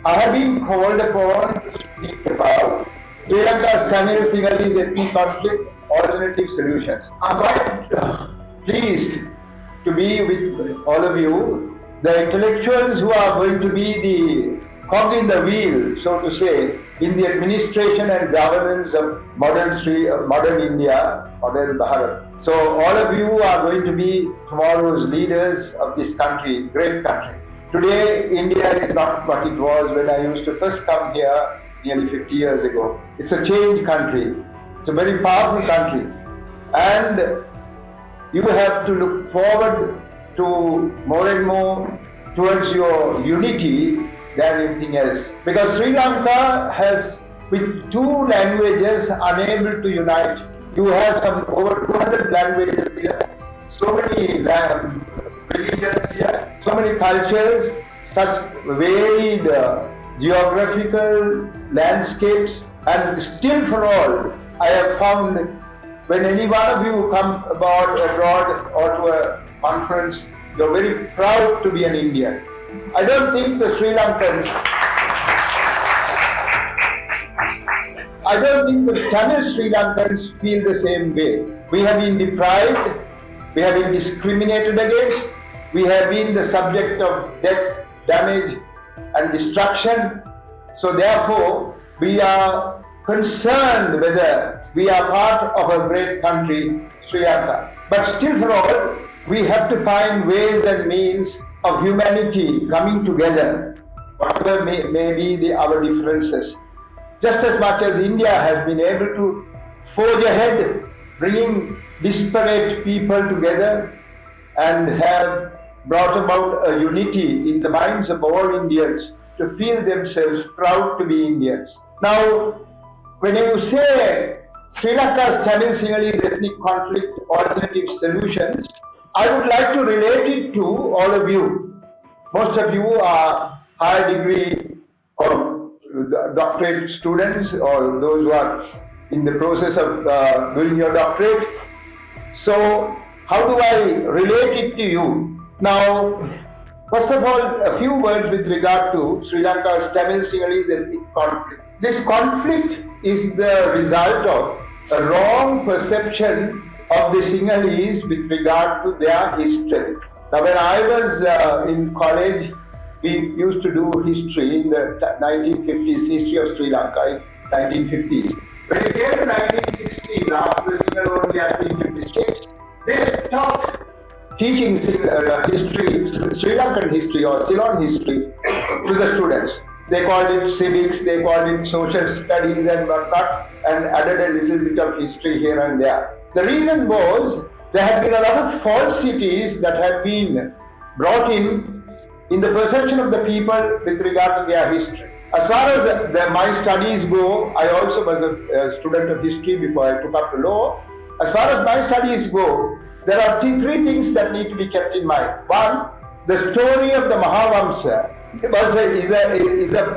I have been called upon to speak about Sri Lanka's Tamil Sinhalese ethnic conflict alternative solutions. I'm quite pleased to be with all of you, the intellectuals who are going to be the cog in the wheel, so to say, in the administration and governance of modern India, modern Bharat. So all of you are going to be tomorrow's leaders of this country, great country. Today, India is not what it was when I used to first come here nearly 50 years ago. It's a changed country. It's a very powerful country. And you have to look forward to more and more towards your unity than anything else. Because Sri Lanka has, with two languages, unable to unite. You have some over 200 languages here, so many religions here, so many cultures, such varied geographical landscapes, and still for all, I have found when any one of you come abroad or to a conference, you're very proud to be an Indian. I don't think the Tamil Sri Lankans feel the same way. We have been deprived, we have been discriminated against, we have been the subject of death, damage and destruction. So therefore, we are concerned whether we are part of a great country, Sri Lanka. But still for all, we have to find ways and means of humanity coming together, whatever may be our differences. Just as much as India has been able to forge ahead, bringing disparate people together and have brought about a unity in the minds of all Indians to feel themselves proud to be Indians. Now, when you say Sri Lanka's Tamil Sinhalese ethnic conflict alternative solutions, I would like to relate it to all of you. Most of you are higher degree or doctorate students or those who are in the process of doing your doctorate. So, how do I relate it to you? Now, first of all, a few words with regard to Sri Lanka's Tamil Sinhalese ethnic conflict. This conflict is the result of a wrong perception of the Sinhalese with regard to their history. Now, when I was in college, we used to do history in the 1950s, history of Sri Lanka in 1950s. When it came to 1960s, after the Sinhala only Act in 1956, they stopped teaching history, Sri Lankan history or Ceylon history to the students. They called it civics, they called it social studies and whatnot, and added a little bit of history here and there. The reason was there had been a lot of falsities that had been brought in the perception of the people with regard to their history. As far as my studies go, I also was a student of history before I took up the law. As far as my studies go, there are three things that need to be kept in mind. One, the story of the Mahavamsa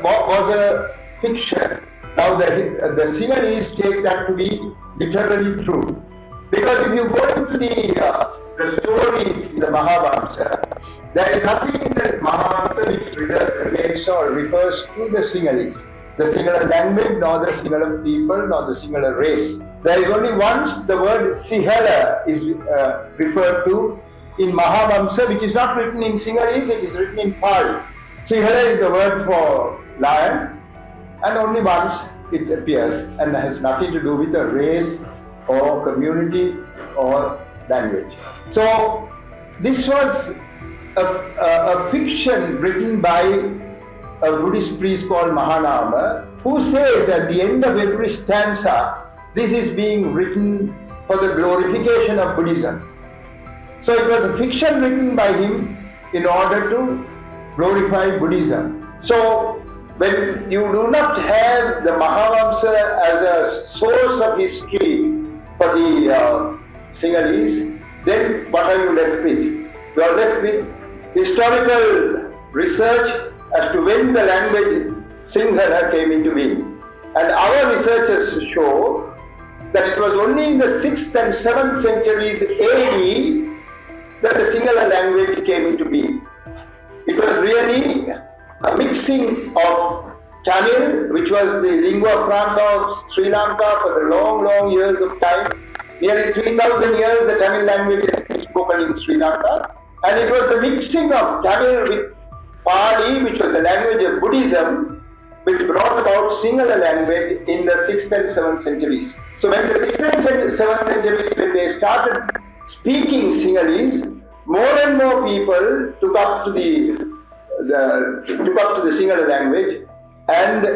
was a fiction. Now the Sinhalese take that to be literally true. Because if you go into the story in the Mahavamsa, there is nothing in the Mahavamsa which relates or refers to the Sinhalese, the Sinhala language, nor the Sinhala people, nor the Sinhala race. There is only once the word Sinhala is referred to in Mahavamsa, which is not written in Sinhalese, it is written in Pali. Sinhala is the word for lion, and only once it appears and has nothing to do with a race or community or language. So this was a fiction written by a Buddhist priest called Mahanama, who says at the end of every stanza, this is being written for the glorification of Buddhism. So it was a fiction written by him in order to glorify Buddhism. So when you do not have the Mahavamsa as a source of history for the Sinhalese, then what are you left with? You are left with historical research as to when the language Sinhala came into being. And our researchers show that it was only in the 6th and 7th centuries AD that the Sinhala language came into being. It was really a mixing of Tamil, which was the lingua franca of Sri Lanka for the long years of time. Nearly 3,000 years the Tamil language has been spoken in Sri Lanka. And it was the mixing of Tamil with Pali, which was the language of Buddhism, which brought about Sinhala language in the 6th and 7th centuries. So when the 6th and 7th centuries, when they started speaking Sinhalese, more and more people took up to the Sinhala language, and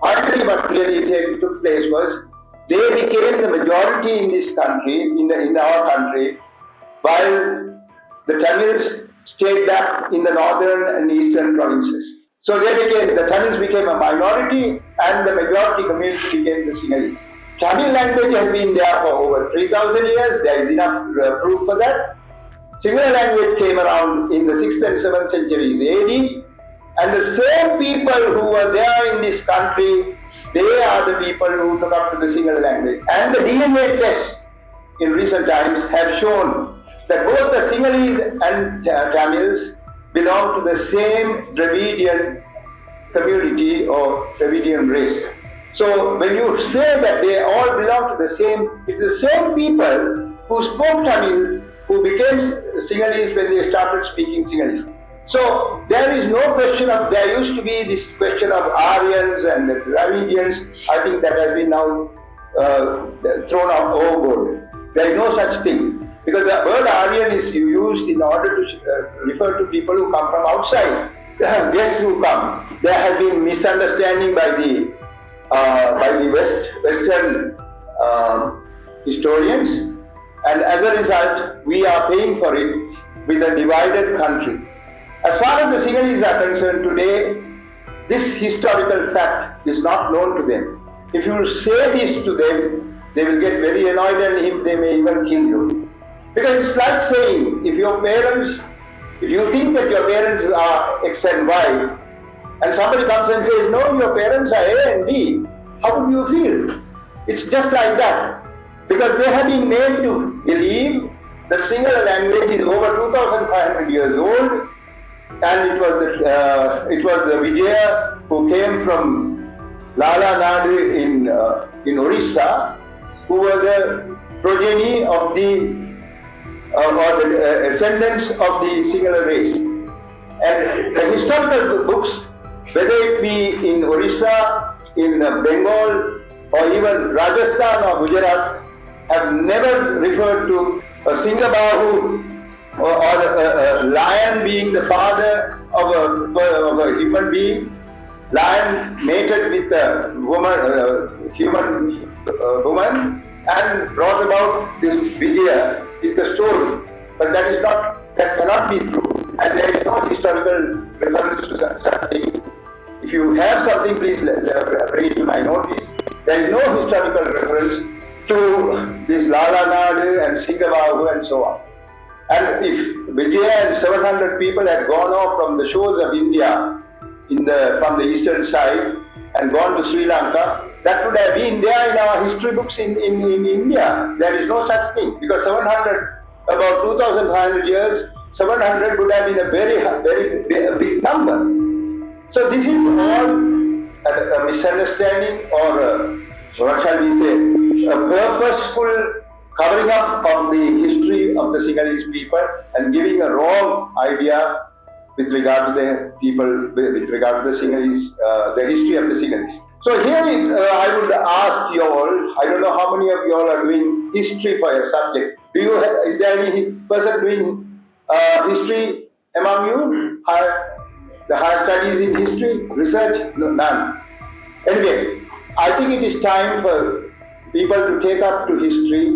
finally what really took place was they became the majority in this country, in our country, while the Tamils stayed back in the northern and eastern provinces. So the Tamils became a minority and the majority community became the Sinhalese. Tamil language has been there for over 3,000 years, there is enough proof for that. Sinhala language came around in the 6th and 7th centuries AD, and the same people who were there in this country, they are the people who took up to the Sinhala language. And the DNA tests in recent times have shown that both the Sinhalese and Tamils belong to the same Dravidian community or Dravidian race. So when you say that they all belong to the same, it's the same people who spoke Tamil who became Sinhalese when they started speaking Sinhalese. So there is no question of, there used to be this question of Aryans and Dravidians. I think that has been now thrown out overboard. There is no such thing. Because the word Aryan is used in order to refer to people who come from outside, guests who come. There has been misunderstanding by the Western historians, and as a result, we are paying for it with a divided country. As far as the Sinhalese are concerned today, this historical fact is not known to them. If you say this to them, they will get very annoyed and they may even kill you. Because it's like saying, if you think that your parents are X and Y, and somebody comes and says, no, your parents are A and B, how would you feel? It's just like that. Because they have been made to believe that Sinhala language is over 2,500 years old, and it was the Vijaya who came from Lala Nadu in Orissa, who were the progeny of the ascendants of the Sinhala race. And the historical books, whether it be in Orissa, in Bengal, or even Rajasthan or Gujarat, have never referred to a Singabahu or a lion being the father of a human being. Lion mated with a human woman and brought about this Vijaya is the story. But that cannot be true. And there is no historical reference to such things. If you have something, please bring it to my notice. There is no historical reference to this Lala Nadu and Singabahu and so on. And if Vijaya and 700 people had gone off from the shores of India from the eastern side and gone to Sri Lanka, that would have been there in our history books in India. There is no such thing, because about 2,500 years, 700 would have been a very big number. So this is all a misunderstanding, or what shall we say, a purposeful covering up of the history of the Sinhalese people and giving a wrong idea with regard to the people, with regard to the Sinhalese, the history of the Sinhalese. So here I would ask you all, I don't know how many of you all are doing history for your subject. Is there any person doing history among you? The higher studies in history, research? No, none. Anyway, I think it is time for people to take up to history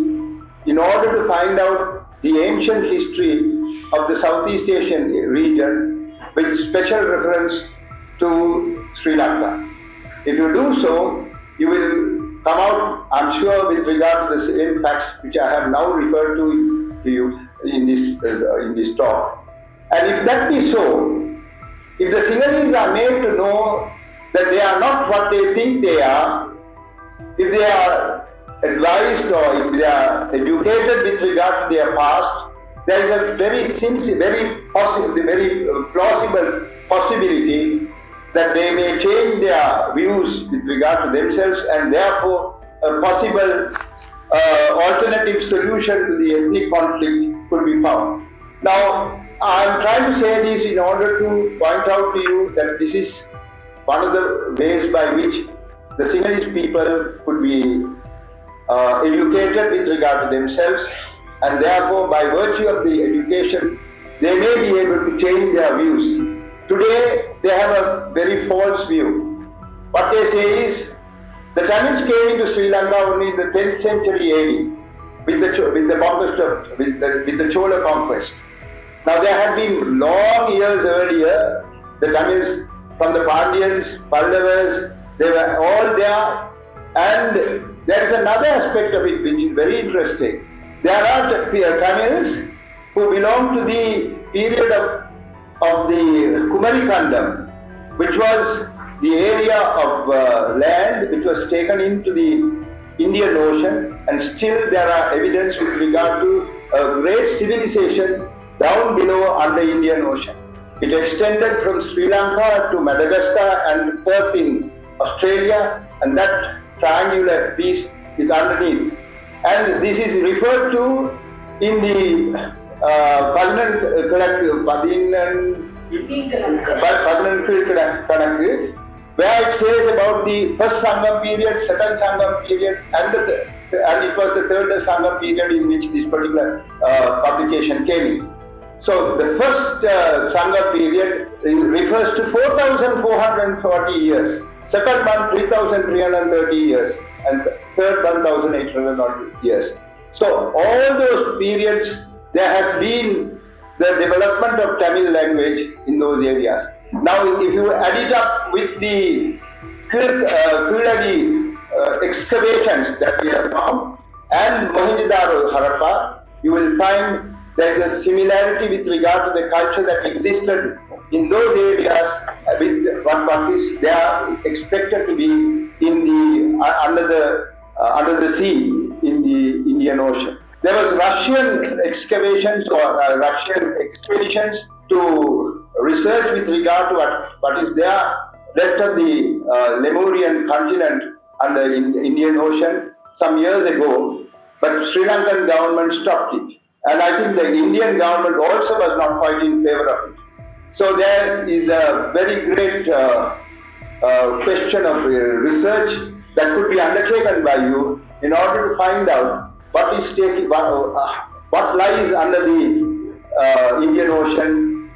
in order to find out the ancient history of the Southeast Asian region with special reference to Sri Lanka. If you do so, you will come out, I'm sure, with regard to the same facts which I have now referred to you in this talk. And if that be so, if the Sinhalese are made to know that they are not what they think they are, if they are advised or if they are educated with regard to their past, there is a very sincere, very plausible possibility that they may change their views with regard to themselves, and therefore a possible alternative solution to the ethnic conflict could be found. Now, I am trying to say this in order to point out to you that this is one of the ways by which the Sinhalese people could be educated with regard to themselves, and therefore by virtue of the education they may be able to change their views. Today they have a very false view. What they say is the Tamils came into Sri Lanka only in the 10th century AD with the Chola conquest. Now there had been long years earlier, the Tamils from the Pandyans, Pallavas, they were all there, and there is another aspect of it which is very interesting. There are Tamils who belong to the period of the Kumarikandam, which was the area of land which was taken into the Indian Ocean, and still there are evidence with regard to a great civilization down below under Indian Ocean. It extended from Sri Lanka to Madagascar and Perth in Australia, and that triangular piece is underneath. And this is referred to in the where it says about the first Sangam period, second Sangam period, and it was the third Sangam period in which this particular publication came in. So the first Sangam period refers to 4,440 years, second one 3,330 years, and third 1,800 years. So all those periods there has been the development of Tamil language in those areas. Now if you add it up with the Kiradi excavations that we have found and Mohenjo-daro Harappa, you will find there is a similarity with regard to the culture that existed in those areas with what is there expected to be in the under the sea in the Indian Ocean. There was Russian excavations or Russian expeditions to research with regard to what is there left of the Lemurian continent under the Indian Ocean some years ago, but Sri Lankan government stopped it. And I think the Indian government also was not quite in favor of it. So there is a very great question of research that could be undertaken by you in order to find out what lies under the Indian Ocean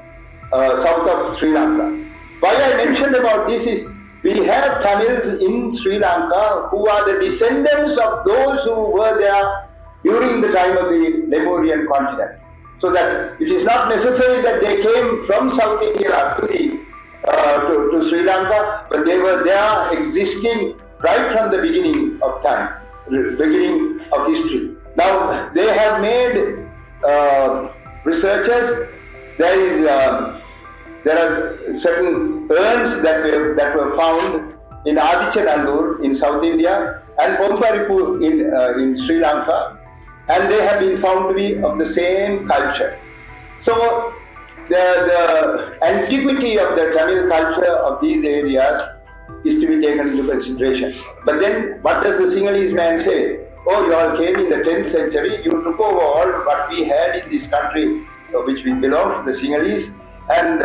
south of Sri Lanka. Why I mentioned about this is we have Tamils in Sri Lanka who are the descendants of those who were there during the time of the Lemurian continent. So that it is not necessary that they came from South India to Sri Lanka, but they were there existing right from the beginning of time, the beginning of history. Now they have made researchers. There are certain urns that were found in Adichanallur in South India and Pomparipur in Sri Lanka, and they have been found to be of the same culture. So the antiquity of the Tamil culture of these areas is to be taken into consideration. But then what does the Sinhalese man say? Oh, you all came in the 10th century, you took over all what we had in this country, which we belong to the Sinhalese, and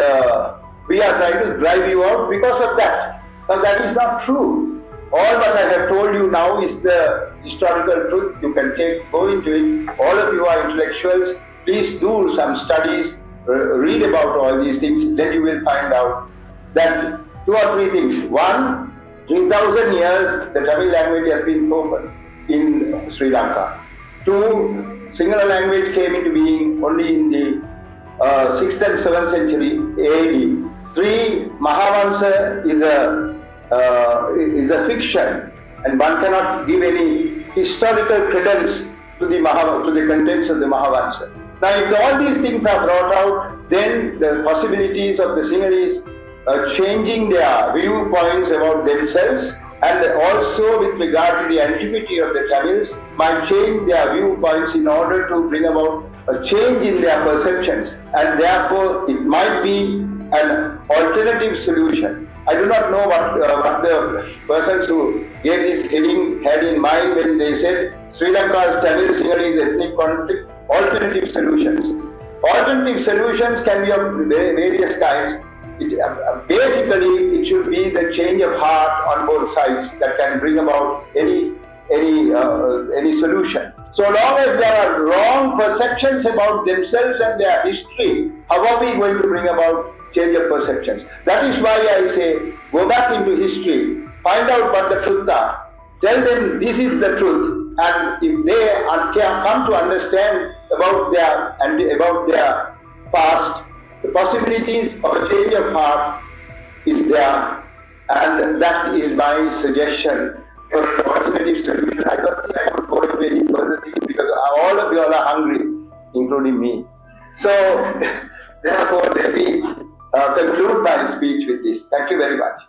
we are trying to drive you out because of that. Now that is not true. All what I have told you now is the historical truth. You can go into it. All of you are intellectuals. Please do some studies, read about all these things. Then you will find out that 2 or 3 things. One, 3,000 years the Tamil language has been spoken in Sri Lanka. 2, Sinhala language came into being only in the 6th and 7th century AD. 3, Mahavansa is a fiction, and one cannot give any historical credence to the contents of the Mahavansa. Now, if all these things are brought out, then the possibilities of the Sinhalese changing their viewpoints about themselves, and also with regard to the antiquity of the Tamils, might change their viewpoints in order to bring about a change in their perceptions, and therefore it might be an alternative solution. I do not know what the persons who gave this heading had in mind when they said Sri Lanka's Tamil Sinhalese ethnic conflict, alternative solutions. Alternative solutions can be of various kinds. Basically, it should be the change of heart on both sides that can bring about any solution. So long as there are wrong perceptions about themselves and their history, how are we going to bring about change of perceptions? That is why I say, go back into history, find out what the truths are, tell them this is the truth, and if they come to understand about their past, the possibilities of a change of heart is there, and that is my suggestion for an alternative solution. I don't think I could go into any further things because all of you all are hungry, including me. So, therefore, let me conclude my speech with this. Thank you very much.